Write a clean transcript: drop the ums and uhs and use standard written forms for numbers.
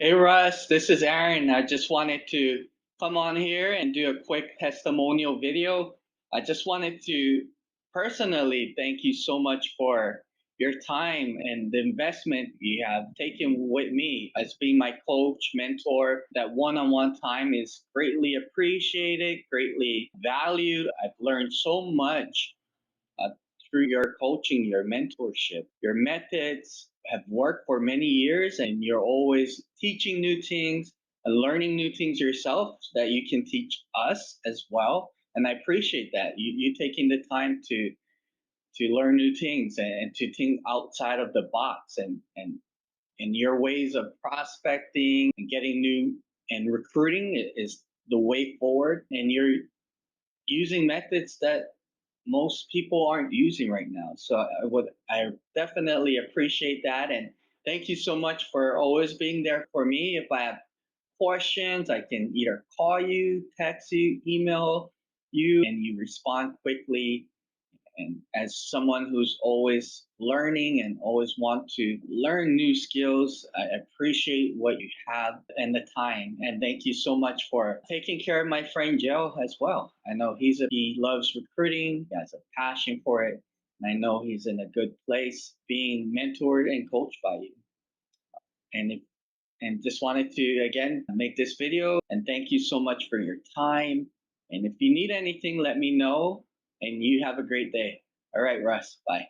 Hey Russ, this is Aaron. I just wanted to come on here and do a quick testimonial video. I just wanted to personally thank you so much for your time and the investment you have taken with me as being my coach, mentor. That one-on-one time is greatly appreciated, greatly valued. I've learned so much uh, through your coaching, your mentorship. Your methods have worked for many years, and you're always teaching new things and learning new things yourself so that you can teach us as well. And I appreciate that you taking the time to learn new things and to think outside of the box and your ways of prospecting and getting new and recruiting is the way forward. And you're using methods that most people aren't using right now. So I definitely appreciate that, and thank you so much for always being there for me. If I have questions, I can either call you, text you, email you, and you respond quickly. And as someone who's always learning and always want to learn new skills, I appreciate what you have and the time. And thank you so much for taking care of my friend Joe as well. I know he loves recruiting, he has a passion for it, and I know he's in a good place being mentored and coached by you. And if, and just wanted to again make this video and thank you so much for your time. And if you need anything, let me know. And you have a great day. All right, Russ. Bye.